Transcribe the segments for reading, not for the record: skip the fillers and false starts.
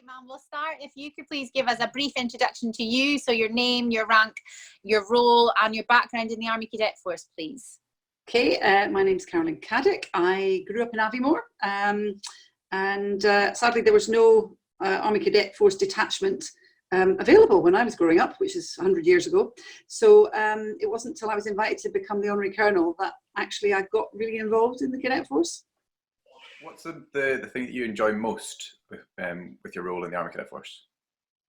Right, ma'am, we'll start. If you could please give us a brief introduction to you, so your name, your rank, your role and your background in the Army Cadet Force, please. Okay, my name's Carolyn Caddick. I grew up in Aviemore, and sadly there was no Army Cadet Force detachment available when I was growing up, which is 100 years ago. So it wasn't until I was invited to become the Honorary Colonel that actually I got really involved in the Cadet Force. What's the thing that you enjoy most with your role in the Army Cadet Force?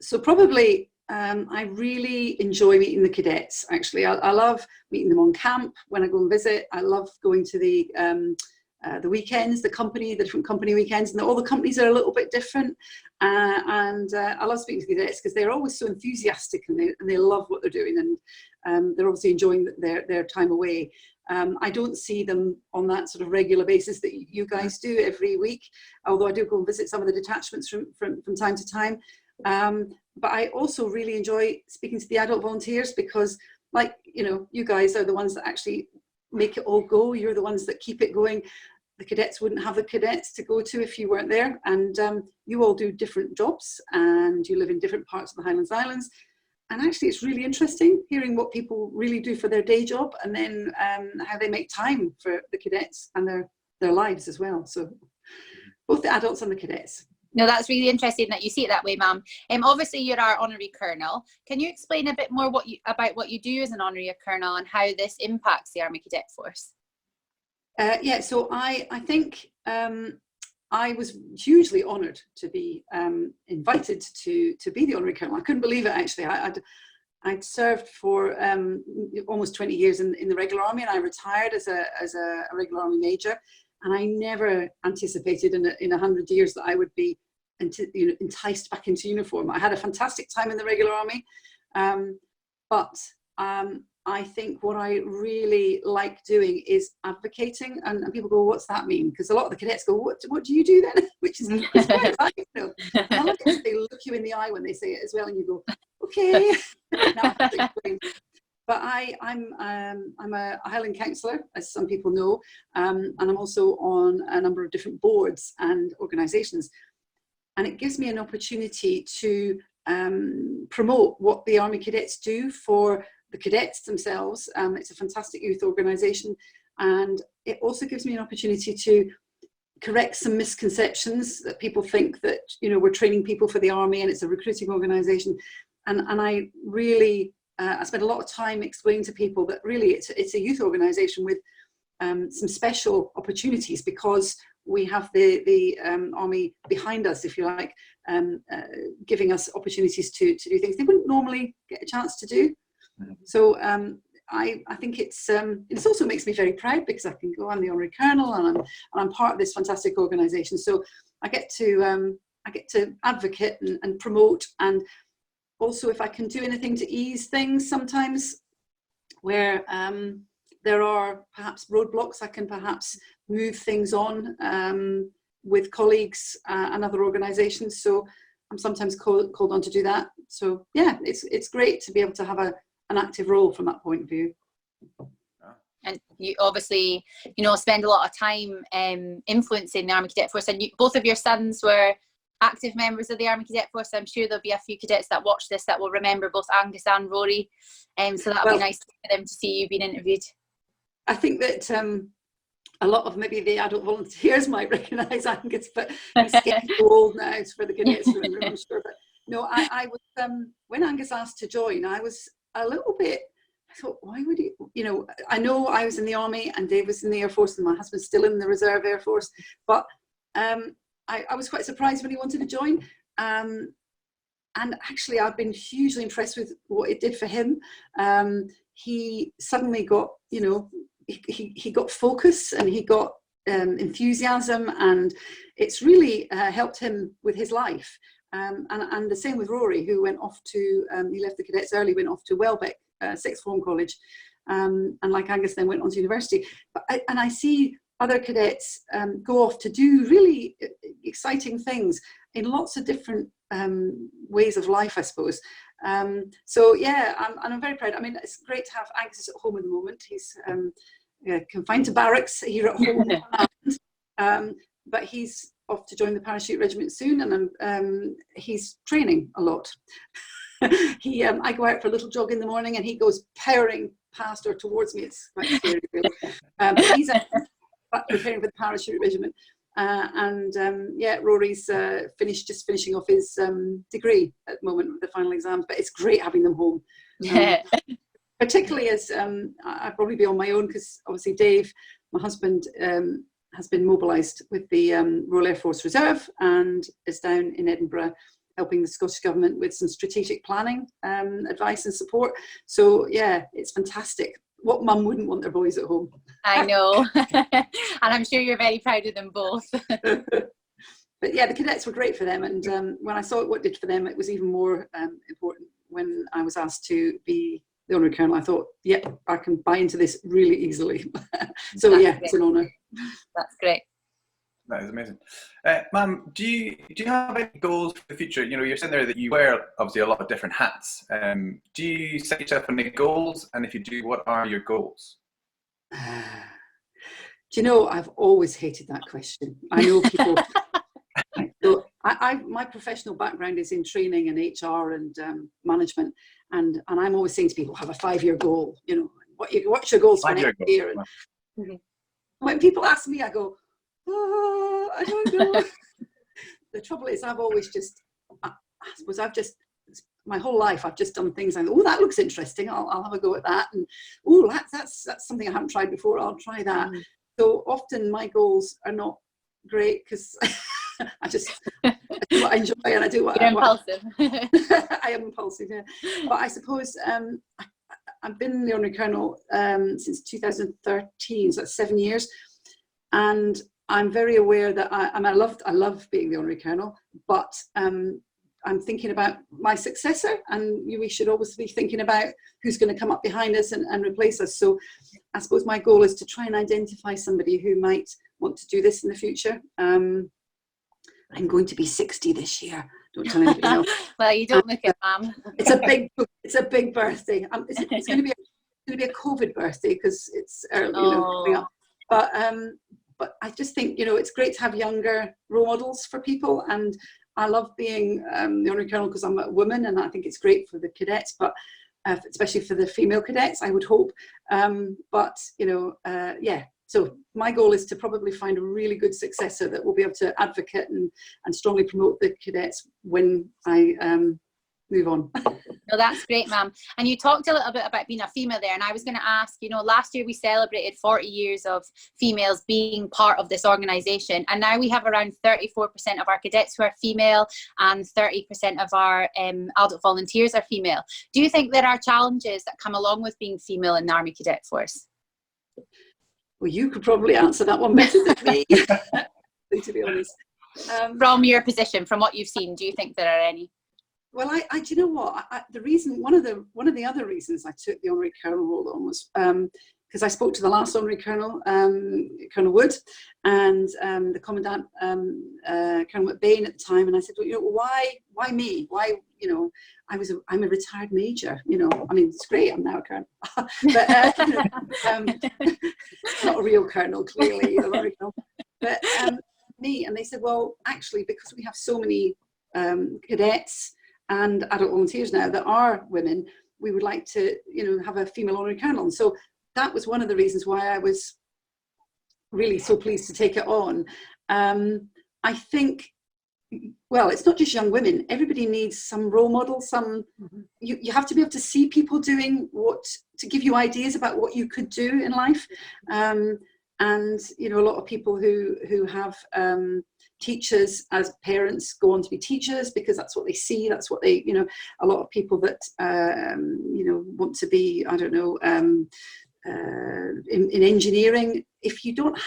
So probably I really enjoy meeting the cadets, actually. I love meeting them on camp when I go and visit. I love going to the weekends, the different company weekends, and all the companies are a little bit different. I love speaking to the cadets because they're always so enthusiastic and they love what they're doing, and they're obviously enjoying their time away. I don't see them on that sort of regular basis that you guys do every week, although I do go and visit some of the detachments from time to time. But I also really enjoy speaking to the adult volunteers because, like, you guys are the ones that actually make it all go. You're the ones that keep it going. The cadets wouldn't have the cadets to go to if you weren't there. And you all do different jobs and you live in different parts of the Highlands Islands. And actually, it's really interesting hearing what people really do for their day job and then how they make time for the cadets and their lives as well. So both the adults and the cadets. No, that's really interesting that you see it that way, ma'am. Obviously, you're our Honorary Colonel. Can you explain a bit more about what you do as an Honorary Colonel and how this impacts the Army Cadet Force? Yeah, so I think I was hugely honoured to be invited to be the Honorary Colonel. I couldn't believe it, actually. I'd served for almost 20 years in the regular army, and I retired as a regular army major. And I never anticipated in 100 years that I would be enticed back into uniform. I had a fantastic time in the regular army, but I think what I really like doing is advocating, and people go, what's that mean? Because a lot of the cadets go, what do you do then? Which is quite right, And I like it, they look you in the eye when they say it as well, and you go, okay. Now I have to explain. But I'm a Highland councillor, as some people know, and I'm also on a number of different boards and organisations. And it gives me an opportunity to promote what the Army Cadets do for the cadets themselves. It's a fantastic youth organisation, and it also gives me an opportunity to correct some misconceptions that people think that we're training people for the Army and it's a recruiting organisation. And I really I spend a lot of time explaining to people that really it's a youth organisation with some special opportunities because we have the Army behind us, if you like, giving us opportunities to do things they wouldn't normally get a chance to do. So I think it also makes me very proud because I can go, I'm the Honorary Colonel and I'm part of this fantastic organisation. So I get to advocate and promote, and also if I can do anything to ease things sometimes where there are perhaps roadblocks, I can perhaps move things on with colleagues and other organisations. So I'm sometimes called on to do that. So yeah, it's great to be able to have an active role from that point of view. And you obviously, spend a lot of time influencing the Army Cadet Force, and both of your sons were active members of the Army Cadet Force. I'm sure there'll be a few cadets that watch this that will remember both Angus and Rory, so that'll be nice for them to see you being interviewed. I think that a lot of maybe the adult volunteers might recognise Angus, but he's getting old now for the cadets room, I'm sure. But no, I was when Angus asked to join, I was a little bit. I thought, why would he? I know I was in the Army and Dave was in the Air Force, and my husband's still in the Reserve Air Force, but I was quite surprised when he wanted to join. And actually, I've been hugely impressed with what it did for him. He suddenly got, he got focus and he got enthusiasm, and it's really helped him with his life. And the same with Rory, who went off to, he left the cadets early, went off to Welbeck, Sixth Form College, and like Angus then went on to university. And I see other cadets go off to do really exciting things in lots of different ways of life, I suppose. So yeah, I'm very proud. I mean, it's great to have Angus at home at the moment. He's confined to barracks here at home, but he's off to join the parachute regiment soon, and he's training a lot. I go out for a little jog in the morning, and he goes powering past or towards me. It's quite scary, really. But he's preparing for the parachute regiment. Yeah, Rory's just finishing off his degree at the moment with the final exams, but it's great having them home. Particularly as I'd probably be on my own, because obviously Dave, my husband, has been mobilised with the Royal Air Force Reserve and is down in Edinburgh helping the Scottish Government with some strategic planning advice and support. So yeah, it's fantastic. What mum wouldn't want their boys at home? I know. And I'm sure you're very proud of them both. But yeah, the cadets were great for them, and when I saw what it did for them, it was even more important when I was asked to be the Honorary Colonel. I thought, yeah, I can buy into this really easily. So That's yeah, great. it's an honour. That's great. That is amazing. Ma'am, do you have any goals for the future? You know, you're saying there that you wear obviously a lot of different hats. Do you set yourself any goals? And if you do, what are your goals? Do you know, I've always hated that question. I know people. So my professional background is in training and HR and management, and I'm always saying to people, have a 5-year goal. You know, what's your goals for next year? And when people ask me, I go, oh, I don't know. The trouble is, I've always just, I suppose my whole life I've just done things like, oh, that looks interesting, I'll have a go at that, and oh, that's something I haven't tried before, I'll try that. So often my goals are not great, because I do what I enjoy, and I do what You're impulsive. I am impulsive, yeah. But I suppose I've been the Honorary Colonel since 2013, so that's 7 years, and I'm very aware that I love being the Honorary Colonel, but I'm thinking about my successor, and we should always be thinking about who's going to come up behind us and replace us. So I suppose my goal is to try and identify somebody who might want to do this in the future. I'm going to be 60 this year. Don't tell anybody else. Well, you don't look it, Mum. It's a big birthday. It's going to be a COVID birthday, because it's early, coming up. But I just think, it's great to have younger role models for people, and I love being the Honorary Colonel because I'm a woman, and I think it's great for the cadets, but especially for the female cadets, I would hope. Yeah. So my goal is to probably find a really good successor that will be able to advocate and strongly promote the cadets when I move on. No, that's great, Ma'am. And you talked a little bit about being a female there, and I was going to ask, last year we celebrated 40 years of females being part of this organisation, and now we have around 34% of our cadets who are female, and 30% of our adult volunteers are female. Do you think there are challenges that come along with being female in the Army Cadet Force? Well, you could probably answer that one better than me, to be honest. From your position, from what you've seen, do you think there are any? Well, do you know what? One of the other reasons I took the Honorary Colonel role on was because I spoke to the last Honorary Colonel, Colonel Wood, and the Commandant, Colonel McBain at the time, and I said, well, why me? Why, I'm a retired major. I mean, it's great. I'm now a colonel, but not a real colonel, clearly, Honorary Colonel. But me, and they said, well, actually, because we have so many cadets and adult volunteers now that are women, we would like to, have a female Honorary Colonel. And so that was one of the reasons why I was really so pleased to take it on. I think, well, it's not just young women. Everybody needs some role model. You have to be able to see people doing to give you ideas about what you could do in life. And, a lot of people who have teachers as parents go on to be teachers because that's what they see. That's what they, a lot of people that, want to be, I don't know, in engineering. If you don't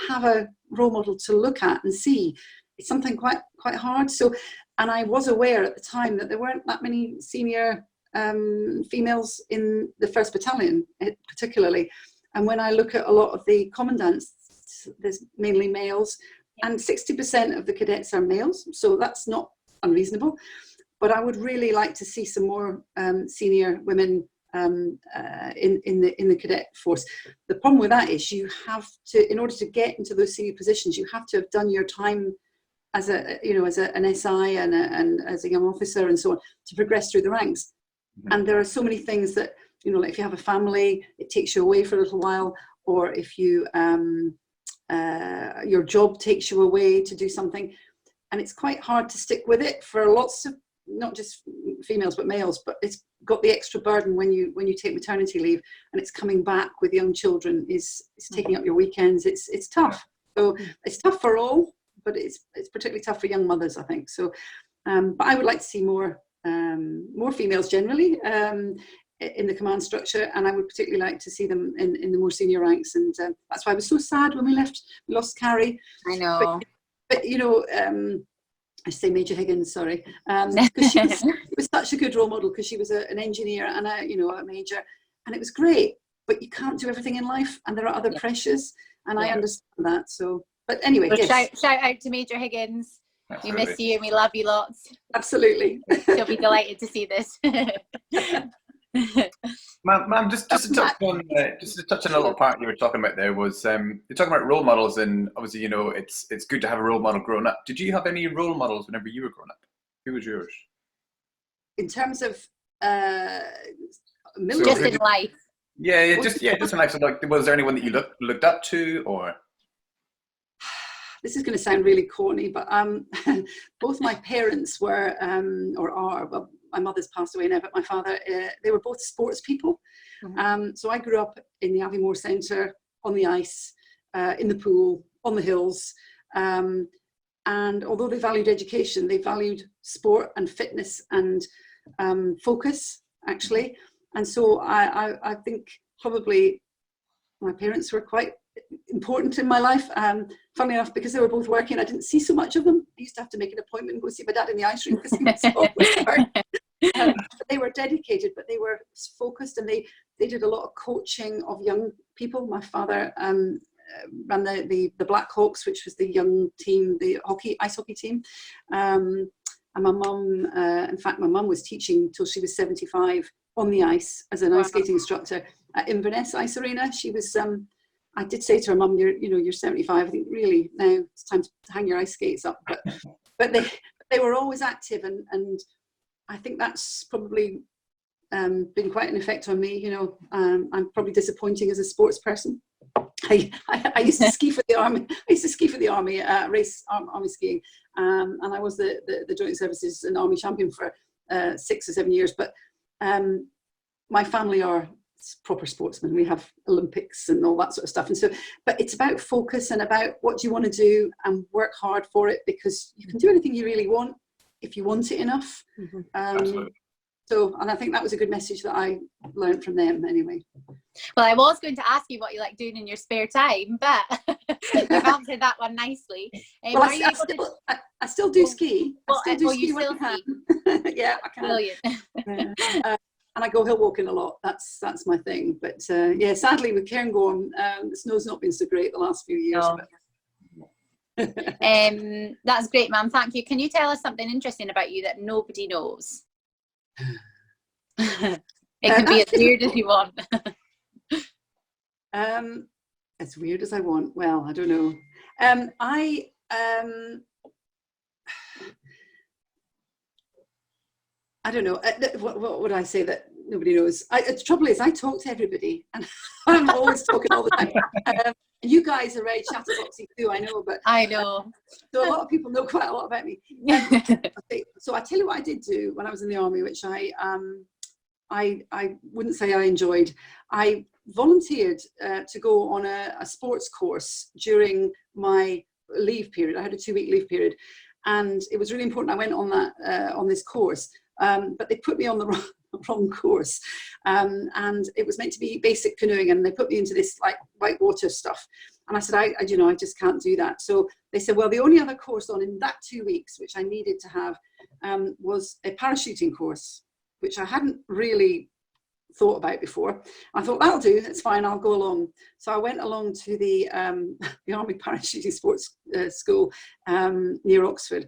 have a role model to look at and see, it's something quite hard. So, and I was aware at the time that there weren't that many senior females in the 1st Battalion, particularly. And when I look at a lot of the commandants, there's mainly males, and 60% of the cadets are males, so that's not unreasonable. But I would really like to see some more senior women in the cadet force. The problem with that is you have to, in order to get into those senior positions, you have to have done your time as a, you know, as an SI and as a young officer and so on, to progress through the ranks. And there are so many things that, you know, like if you have a family, it takes you away for a little while, or if you your job takes you away to do something, and it's quite hard to stick with it for lots of, not just females but males, but it's got the extra burden when you take maternity leave, and it's coming back with young children, is taking up your weekends. It's tough. So it's tough for all, but it's particularly tough for young mothers, I think. So but I would like to see more females generally in the command structure, and I would particularly like to see them in the more senior ranks, and that's why I was so sad when we lost Carrie. I know. But you know, I say Major Higgins, sorry, because she was such a good role model, because she was an engineer and a major, and it was great. But you can't do everything in life, and there are other pressures, and I understand that. So, but anyway, well, yes. shout out to Major Higgins. Absolutely. We miss you and we love you lots. Absolutely. She'll be delighted to see this. Ma'am, just to touch on a little part you were talking about there was you're talking about role models, and obviously, you know, it's good to have a role model growing up. Did you have any role models whenever you were growing up? Who was yours? In terms of just in life. Yeah, just in life. So, like, was there anyone that you looked up to, or? This is going to sound really corny, but both my parents were, or are, well, my mother's passed away now, but my father, they were both sports people. So I grew up in the Aviemore Centre, on the ice, in the pool, on the hills. And although they valued education, they valued sport and fitness and focus, actually. And so I think probably my parents were quite important in my life. Funnily enough, because they were both working, I didn't see so much of them. I used to have to make an appointment and go see my dad in the ice rink because he was always working. But they were dedicated, but they were focused, and they did a lot of coaching of young people. My father ran the Black Hawks, which was the young team, the ice hockey team. And my mum, in fact, my mum was teaching till she was 75 on the ice as an ice skating instructor at Inverness Ice Arena. She was, I did say to her, Mum, you're 75. I think really now it's time to hang your ice skates up. But they were always active, and I think that's probably been quite an effect on me. You know, I'm probably disappointing as a sports person. I used to ski for the army. I used to ski for the army, race army skiing, and I was the Joint Services and Army champion for 6 or 7 years. But my family are proper sportsmen. We have Olympics and all that sort of stuff, and so, but it's about focus and about what you want to do and work hard for it, because you can do anything you really want if you want it enough. So, and I think that was a good message that I learned from them anyway. Well, I was going to ask you what you like doing in your spare time, but you've answered that one nicely. Well, I still do ski. Well, I still do ski. Yeah, I can. Brilliant. And I go hill walking a lot. That's my thing. But yeah, sadly with Cairngorm, the snow's not been so great the last few years. No. That's great, ma'am. Thank you. Can you tell us something interesting about you that nobody knows? It can be as weird as you want. As weird as I want. Well, I don't know. I don't know. What would I say that nobody knows? The trouble is, I talk to everybody, and I'm always talking all the time. You guys are very chatterboxy too, I know. But I know. So a lot of people know quite a lot about me. So I tell you what I did do when I was in the army, which I wouldn't say I enjoyed. I volunteered to go on a sports course during my leave period. I had a 2-week leave period, and it was really important. I went on that on this course. But they put me on the wrong course, and it was meant to be basic canoeing, and they put me into this like whitewater stuff, and I said I just can't do that. So they said, well, the only other course on in that 2 weeks which I needed to have was a parachuting course, which I hadn't really thought about before. I thought, that'll do, it's fine, I'll go along. So I went along to the Army Parachuting Sports School near Oxford.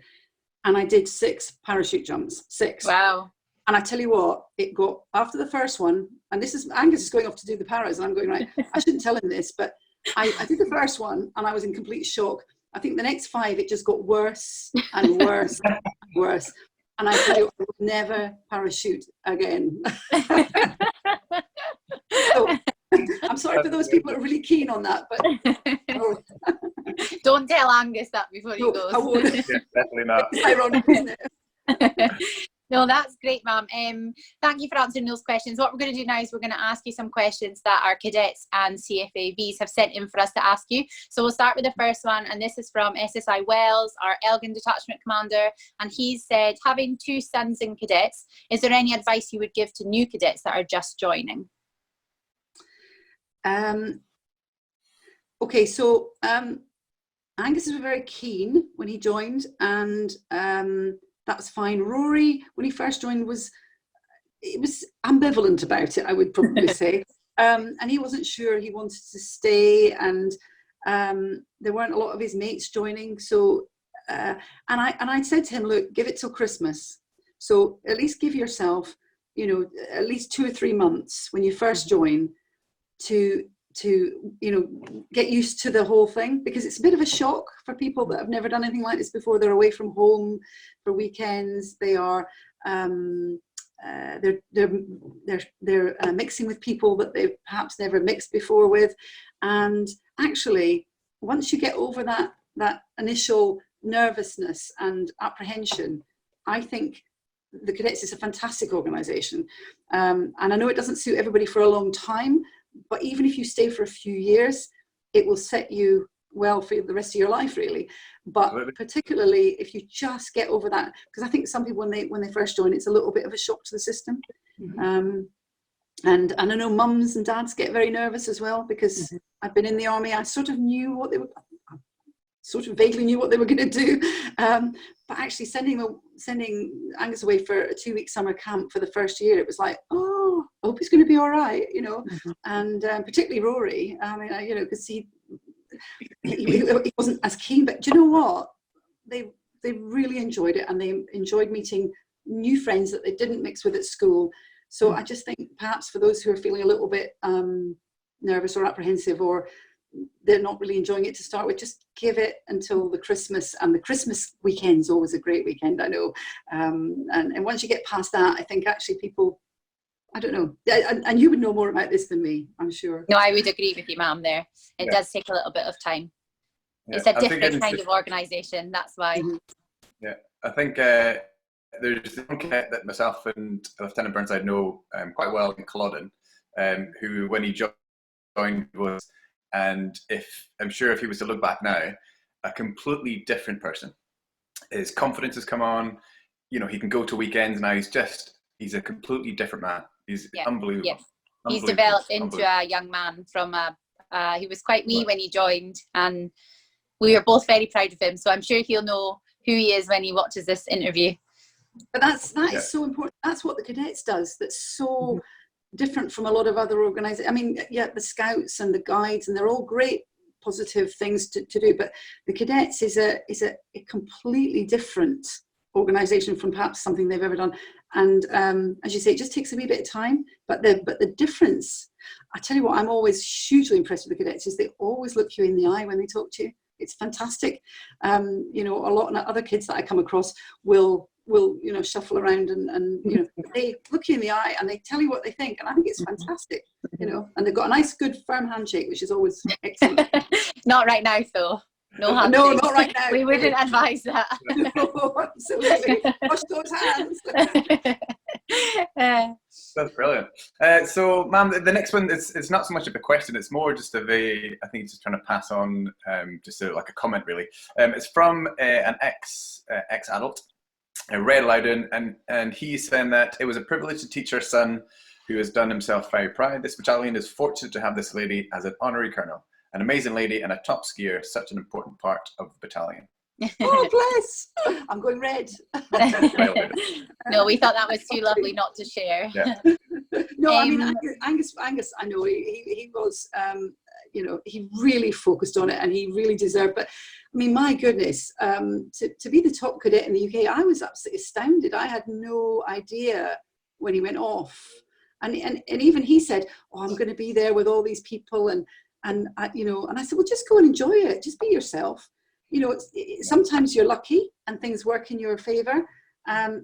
And I did 6 parachute jumps, 6. Wow. And I tell you what, it got, after the first one, and this is, Angus is going off to do the paras, and I'm going, right, I shouldn't tell him this, but I did the first one, and I was in complete shock. I think the next 5, it just got worse and worse and worse. And I tell you, I will never parachute again. So, I'm sorry for those people that are really keen on that, but oh. Don't tell Angus that before he goes. I won't. Yeah, definitely not. It's ironic, isn't it? No, that's great, ma'am. Thank you for answering those questions. What we're going to do now is we're going to ask you some questions that our cadets and CFAVs have sent in for us to ask you. So we'll start with the first one, and this is from SSI Wells, our Elgin Detachment Commander, and he said, having 2 sons in cadets, is there any advice you would give to new cadets that are just joining? Okay, so Angus was very keen when he joined, and that's fine. Rory, when he first joined, was ambivalent about it, I would probably say, and he wasn't sure he wanted to stay, and there weren't a lot of his mates joining. So, and I said to him, look, give it till Christmas. So at least give yourself, at least 2 or 3 months when you first join to get used to the whole thing, because it's a bit of a shock for people that have never done anything like this before. They're away from home for weekends. They are they're mixing with people that they've perhaps never mixed before with, and actually once you get over that initial nervousness and apprehension, I think the Cadets is a fantastic organisation, and I know it doesn't suit everybody for a long time, but even if you stay for a few years, it will set you well for the rest of your life, really. But particularly if you just get over that, because I think some people when they first join, it's a little bit of a shock to the system. Mm-hmm. And I know mums and dads get very nervous as well, because mm-hmm. I've been in the army. I sort of knew what they were, sort of vaguely knew what they were going to do. But actually sending Angus away for a 2-week summer camp for the first year, it was like, oh, I hope he's going to be all right, Mm-hmm. And particularly Rory, I mean, because he wasn't as keen, but do you know what? They really enjoyed it, and they enjoyed meeting new friends that they didn't mix with at school. So I just think perhaps for those who are feeling a little bit nervous or apprehensive, or they're not really enjoying it to start with, just give it until the Christmas, and the Christmas weekend's always a great weekend, I know. And once you get past that, I think actually people, I don't know, and you would know more about this than me, I'm sure. No, I would agree with you, ma'am, there. It does take a little bit of time. Yeah. It's a different kind of organisation, that's why. Mm-hmm. Yeah, I think there's one cadet that myself and Lieutenant Burnside know quite well in Culloden, who when he joined was, and I'm sure if he was to look back now, a completely different person. His confidence has come on, he can go to weekends now. He's a completely different man. He's unbelievable. Yes. He's developed into a young man from he was quite wee when he joined, and we were both very proud of him. So I'm sure he'll know who he is when he watches this interview. But that is so important. That's what the Cadets does. That's so different from a lot of other organisations. I mean, the Scouts and the Guides, and they're all great positive things to do. But the Cadets is a completely different organisation from perhaps something they've ever done. And as you say, it just takes a wee bit of time. But the difference, I tell you what, I'm always hugely impressed with the Cadets, is they always look you in the eye when they talk to you. It's fantastic. A lot of other kids that I come across will shuffle around and they look you in the eye and they tell you what they think, and I think it's fantastic, and they've got a nice good firm handshake, which is always excellent. Not right now, Phil. No, not right now. We wouldn't advise that. No, absolutely. Wash those hands. That's brilliant. So, ma'am, the next one, it's not so much of a question, it's more just I think it's just trying to pass on like a comment, really. It's from an ex-adult, Red Loudon, and he's saying that it was a privilege to teach our son, who has done himself very proud. This battalion is fortunate to have this lady as an honorary colonel, an amazing lady and a top skier, such an important part of the battalion. Oh, bless! I'm going red. No, we thought that was too lovely not to share. Yeah. No, I mean, Angus, I know he was, he really focused on it, and he really deserved. But I mean, my goodness, to be the top cadet in the UK, I was absolutely astounded. I had no idea when he went off, and even he said, "Oh, I'm going to be there with all these people," and I said, "Well, just go and enjoy it. Just be yourself." you know, sometimes you're lucky and things work in your favor.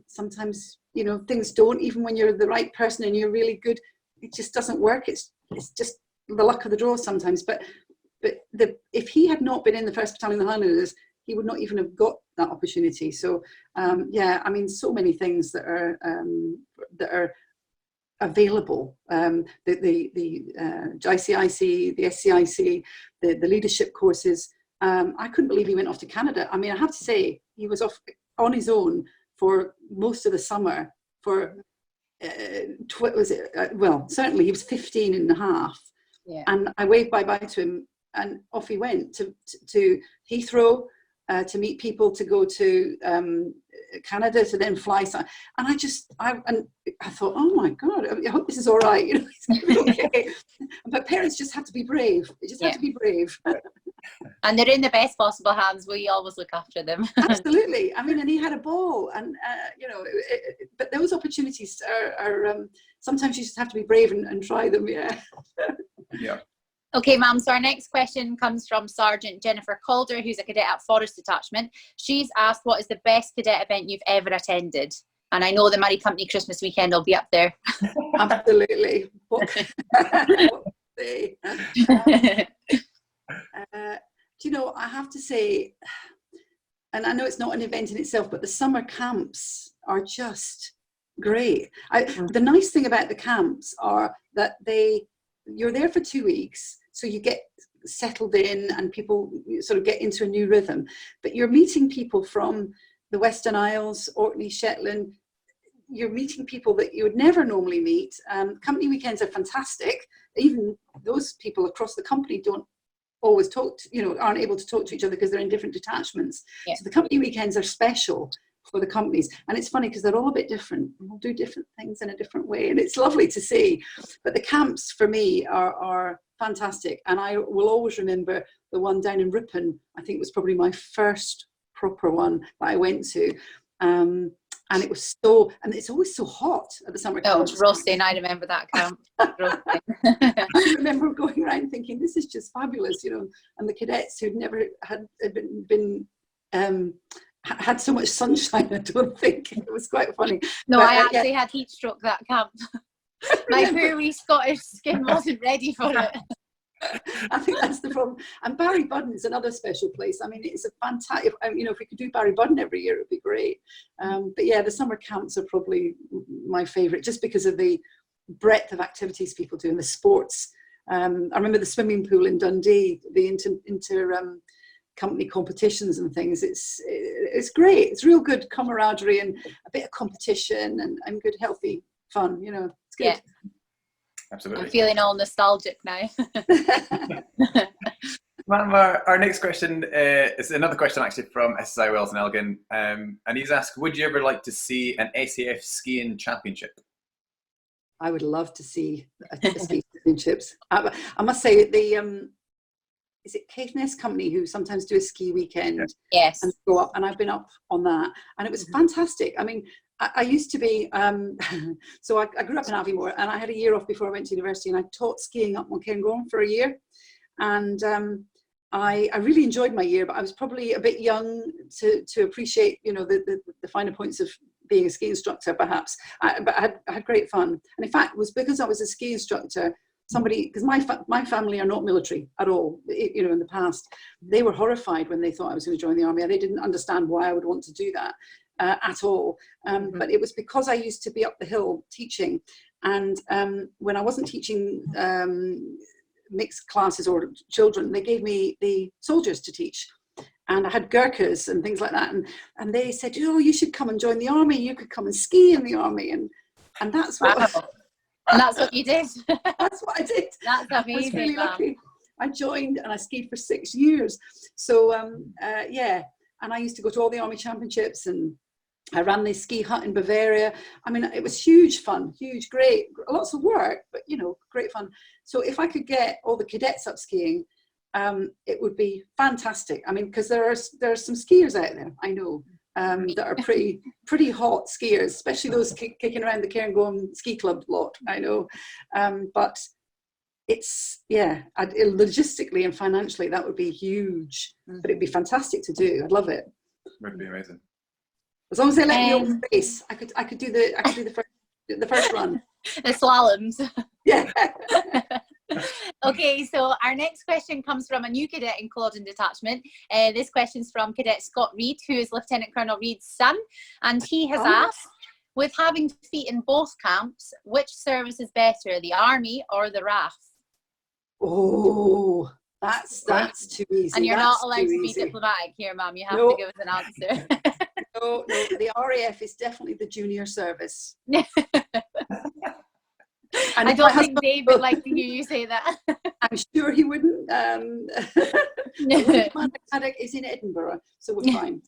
Sometimes, you know, things don't, even when you're the right person and you're really good, it just doesn't work. It's just the luck of the draw sometimes. But if he had not been in the 1st Battalion of the Highlanders, he would not even have got that opportunity. So yeah, I mean, so many things that are available. The ICIC, the SCIC, the leadership courses. I couldn't believe he went off to Canada. I mean, I have to say, he was off on his own for most of the summer for, well, certainly he was 15 and a half. Yeah. And I waved bye-bye to him, and off he went to Heathrow to meet people, to go to Canada, to then fly. And I thought, oh my God, I hope this is all right. You know, it's gonna be okay. But parents just have to be brave. They just have to be brave. And they're in the best possible hands. We always look after them. Absolutely. I mean, and he had a ball, and you know, but those opportunities are sometimes you just have to be brave and try them. Yeah. Yeah. Okay, ma'am, so our next question comes from Sergeant Jennifer Calder, who's a cadet at Forest Detachment. She's asked, what is the best cadet event you've ever attended? And I know the Murray Company Christmas weekend will be up there. Absolutely. Do you know, I have to say, and I know it's not an event in itself, but the summer camps are just great. The nice thing about the camps are that you're there for 2 weeks, so you get settled in and people sort of get into a new rhythm. But you're meeting people from the Western Isles, Orkney, Shetland. You're meeting people that you would never normally meet. Company weekends are fantastic. Even those people across the company don't always aren't able to talk to each other because they're in different detachments. Yeah. So the company weekends are special for the companies, and it's funny because they're all a bit different. We'll do different things in a different way, and it's lovely to see. But the camps for me are fantastic, and I will always remember the one down in Ripon. I think it was probably my first proper one that I went to, and it was and it's always so hot at the summer camp. Oh, it was roasting. I remember that camp. I remember going around thinking, this is just fabulous, you know, and the cadets who'd never had had so much sunshine, I don't think. It was quite funny. No, but, I actually had heat stroke that camp. My poor wee Scottish skin wasn't ready for it. I think that's the problem. And Barry Budden is another special place. I mean, it's a fantastic, you know, if we could do Barry Budden every year, it would be great. But yeah, the summer camps are probably my favourite, just because of the breadth of activities people do and the sports. I remember the swimming pool in Dundee, the inter company competitions and things. It's great. It's real good camaraderie and a bit of competition and good healthy fun, you know. It's good. Yeah. Absolutely. I'm feeling all nostalgic now. Our next question is another question actually from SSI Wells and Elgin, and he's asked, would you ever like to see an SAF skiing championship? I would love to see a ski championships. I must say, is it Caithness Company who sometimes do a ski weekend? Yes. And go up, and I've been up on that, and it was fantastic. I mean, I used to be, so I grew up in Aviemore, and I had a year off before I went to university, and I taught skiing up on Cairngorm for a year. And I really enjoyed my year, but I was probably a bit young to appreciate, you know, the finer points of being a ski instructor, perhaps. But I had great fun. And in fact, it was because I was a ski instructor, because my family are not military at all, you know, in the past. They were horrified when they thought I was going to join the army, and they didn't understand why I would want to do that. At all. But it was because I used to be up the hill teaching, and when I wasn't teaching mixed classes or children, they gave me the soldiers to teach, and I had Gurkhas and things like that, and they said, oh, you should come and join the army, you could come and ski in the army, and that's what and that's what you did. That's what I did. That's amazing. I was really lucky. I joined and I skied for 6 years, so yeah, and I used to go to all the army championships, and I ran this ski hut in Bavaria. I mean, it was huge fun, great, lots of work, but, you know, great fun. So if I could get all the cadets up skiing, it would be fantastic. I mean, because there are some skiers out there, I know, that are pretty hot skiers, especially those kicking around the Cairngorm Ski Club lot, I know. But it's, yeah, logistically and financially, that would be huge, but it'd be fantastic to do. I'd love it. Would be amazing. As long as they let me off race, I could do the first run. The slaloms. Yeah. Okay, so our next question comes from a new cadet in Culloden Detachment. This question's from Cadet Scott Reid, who is Lieutenant Colonel Reid's son, and he has asked, with having feet in both camps, which service is better, the Army or the RAF? Oh, that's too easy. And you're not allowed to be diplomatic here, ma'am. You have to give us an answer. No, the RAF is definitely the junior service. And I don't think Dave would like to hear you say that. I'm sure he wouldn't. Honorary Caddick is in Edinburgh, so we're fine.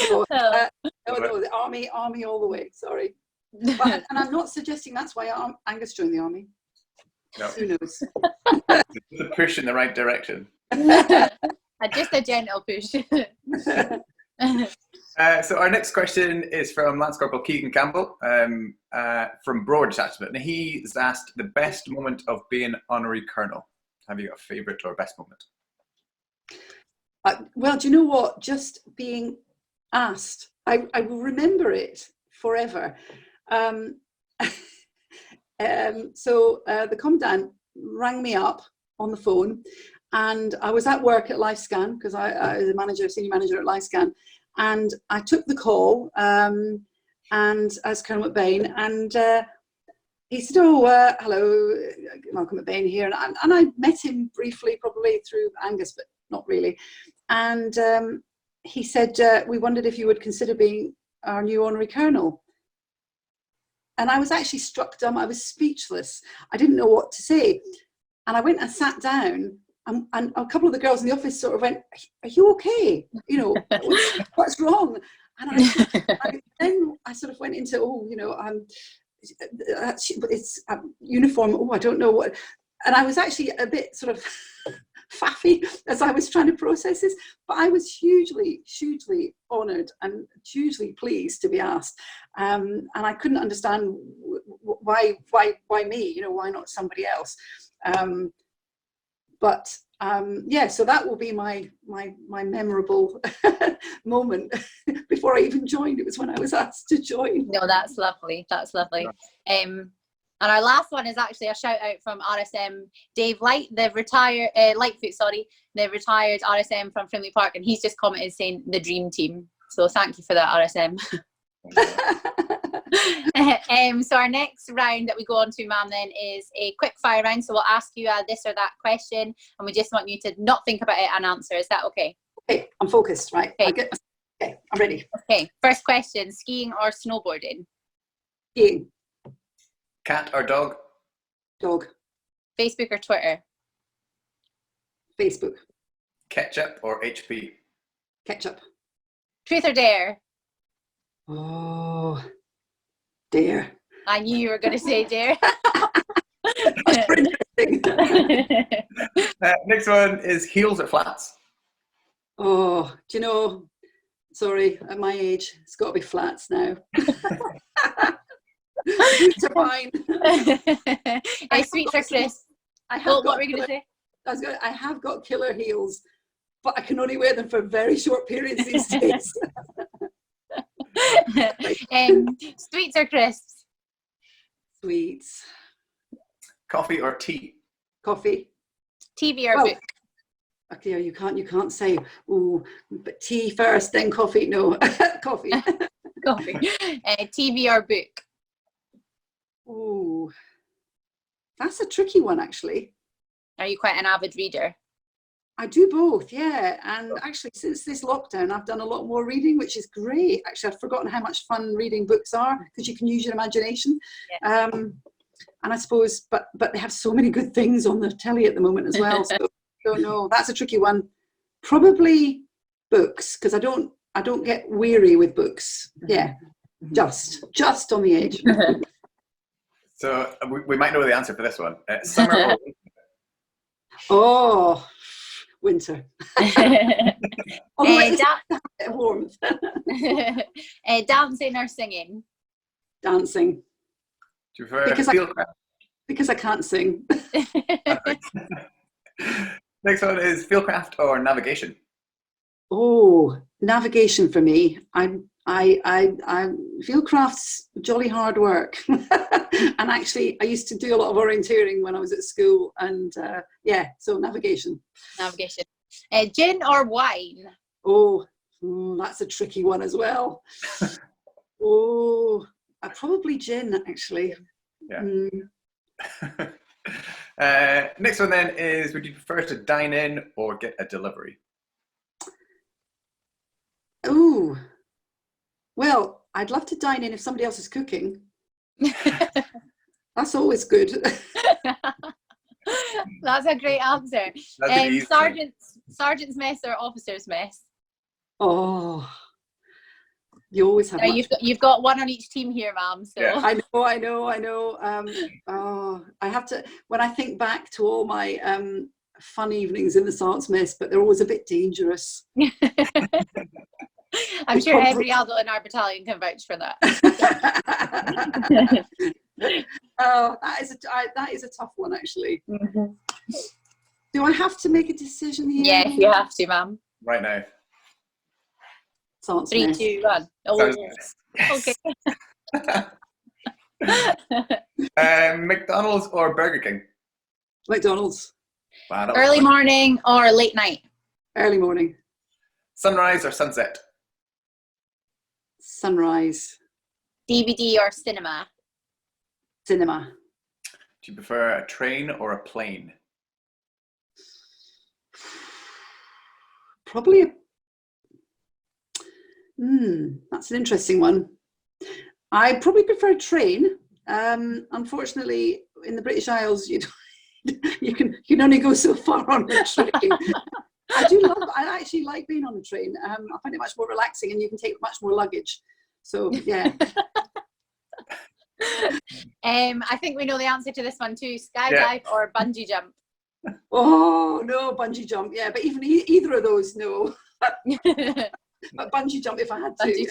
No, the army all the way. Sorry, and I'm not suggesting that's why Angus joined the army. No. Who knows? It's a push in the right direction. Just a gentle push. So our next question is from Lance Corporal Keegan Campbell from Broad Detachment. And he's asked, the best moment of being Honorary Colonel. Have you got a favourite or best moment? Well, do you know what? Just being asked, I will remember it forever. So the Commandant rang me up on the phone, and I was at work at LifeScan because I was a senior manager at LifeScan, and I took the call and as Colonel McBain, and he said, hello, Malcolm McBain here, and I met him briefly, probably through Angus, but not really, and he said, we wondered if you would consider being our new Honorary Colonel. And I was actually struck dumb. I was speechless. I didn't know what to say. And I went and sat down, and a couple of the girls in the office sort of went, are you okay? You know, what's wrong? And then I sort of went into, it's a uniform. I don't know what. And I was actually a bit sort of faffy as I was trying to process this, but I was hugely honoured and hugely pleased to be asked, and I couldn't understand why me, why not somebody else, but yeah, so that will be my memorable moment. Before I even joined, it was when I was asked to join. No, that's lovely. And our last one is actually a shout out from RSM Dave Light, the retired Lightfoot, the retired RSM from Frimley Park, and he's just commented saying the dream team. So thank you for that, RSM. So our next round that we go on to, ma'am, then is a quick fire round. So we'll ask you this or that question, and we just want you to not think about it and answer. Is that okay? Okay, I'm focused, right? Okay, I'm ready. Okay, first question: skiing or snowboarding? Skiing. Cat or dog? Dog. Facebook or Twitter? Facebook. Ketchup or HP? Ketchup. Truth or dare? Oh, dare. I knew you were going to say dare. That's pretty interesting. Next one is heels or flats? Oh, do you know, sorry, at my age, it's got to be flats now. Boots are fine. Sweets or crisps? What were you going to say? I have got killer heels, but I can only wear them for very short periods these days. Sweets or crisps? Sweets. Coffee or tea? Coffee. TV or book? Okay, you can't say, oh, but tea first, then coffee. No, coffee. Coffee. TV or book? Oh, that's a tricky one, actually. Are you quite an avid reader? I do both, yeah. And actually, since this lockdown, I've done a lot more reading, which is great. Actually, I've forgotten how much fun reading books are because you can use your imagination. Yeah. And I suppose, but they have so many good things on the telly at the moment as well. So I don't know. That's a tricky one. Probably books, because I don't get weary with books. Yeah, just on the edge. So we might know the answer for this one. Summer or winter? Oh, winter. Although it's a bit warmth. Dancing or singing? Dancing. Do you prefer because I can't sing. Next one is fieldcraft or navigation. Oh, navigation for me. I fieldcraft's jolly hard work. And actually, I used to do a lot of orienteering when I was at school, and yeah, so navigation. Navigation. Gin or wine? Oh, that's a tricky one as well. Oh, probably gin, actually. Yeah. Next one then is, would you prefer to dine in or get a delivery? Oh, well, I'd love to dine in if somebody else is cooking. That's always good. That's a great answer. Sergeant's mess or officer's mess? Oh, you always have. Now, you've got one on each team here, ma'am. So yeah. I know. Oh, I have to. When I think back to all my fun evenings in the sergeant's mess, but they're always a bit dangerous. I'm sure every adult in our battalion can vouch for that. Oh, that is a tough one, actually. Mm-hmm. Do I have to make a decision here? Yes, you have to, ma'am. Right now. 3, 2, 1. Oh, yes. Okay. McDonald's or Burger King? McDonald's. Wow, early morning or late night? Early morning. Sunrise or sunset? Sunrise. DVD or cinema? Cinema. Do you prefer a train or a plane? Probably that's an interesting one. I probably prefer a train. Unfortunately, in the British Isles, you can only go so far on a train. I actually like being on a train. I find it much more relaxing, and you can take much more luggage. So yeah. I think we know the answer to this one too. Skydive or bungee jump? Oh no, bungee jump. Yeah, but even either of those, no. But bungee jump if I had to.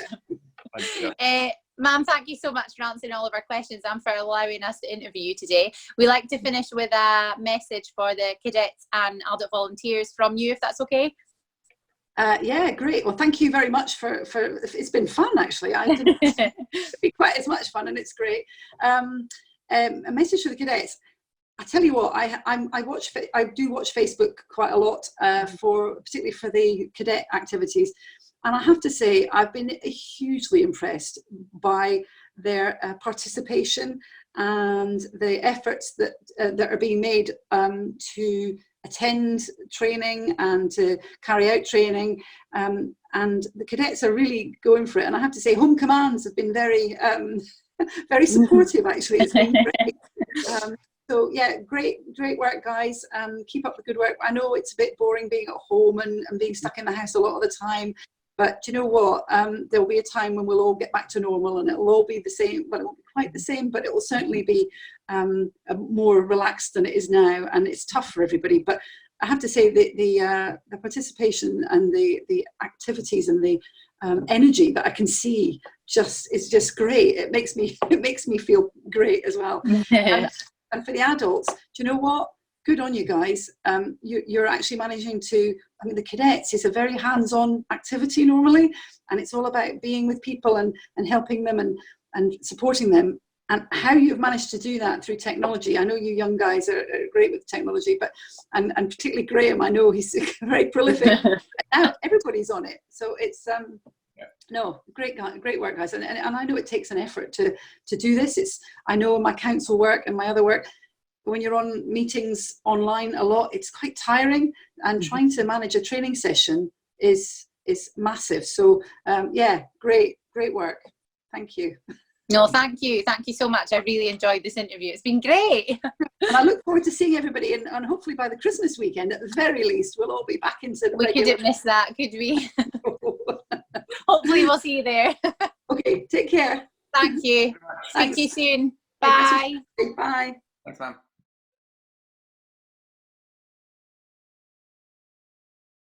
Yeah. Ma'am, thank you so much for answering all of our questions and for allowing us to interview you today. We like to finish with a message for the cadets and adult volunteers from you, if that's okay. Yeah, great. Well, thank you very much for it's been fun, actually. I didn't it'd be quite as much fun, and it's great. A message for the cadets. I tell you what, I do watch Facebook quite a lot, particularly for the cadet activities, and I have to say I've been hugely impressed by their participation and the efforts that are being made to attend training and to carry out training, and the cadets are really going for it. And I have to say, home commands have been very very supportive, actually. It's been great. So yeah, great work, guys. Keep up the good work. I know it's a bit boring being at home and being stuck in the house a lot of the time, but do you know what? There'll be a time when we'll all get back to normal, and it'll all be the same. Well, it won't be quite the same, but it will certainly be more relaxed than it is now. And it's tough for everybody, but I have to say the participation and the activities and the energy that I can see is just great. It makes me feel great as well. And for the adults, do you know what? Good on you guys. You're actually managing to, I mean, the cadets is a very hands-on activity normally, and it's all about being with people and helping them and supporting them. And how you've managed to do that through technology. I know you young guys are great with technology, but and particularly Graham, I know he's very prolific. Now everybody's on it. So it's no, great work, guys. And I know it takes an effort to do this. I know my council work and my other work, when you're on meetings online a lot, it's quite tiring, and trying to manage a training session is massive. So yeah, great work. Thank you. No, thank you so much. I really enjoyed this interview. It's been great. And I look forward to seeing everybody, and hopefully by the Christmas weekend, at the very least, we'll all be back into the We regular... couldn't miss that, could we? Hopefully we'll see you there. Okay, take care. Thank you. Thanks. See you soon. Bye. Bye. Thanks, ma'am.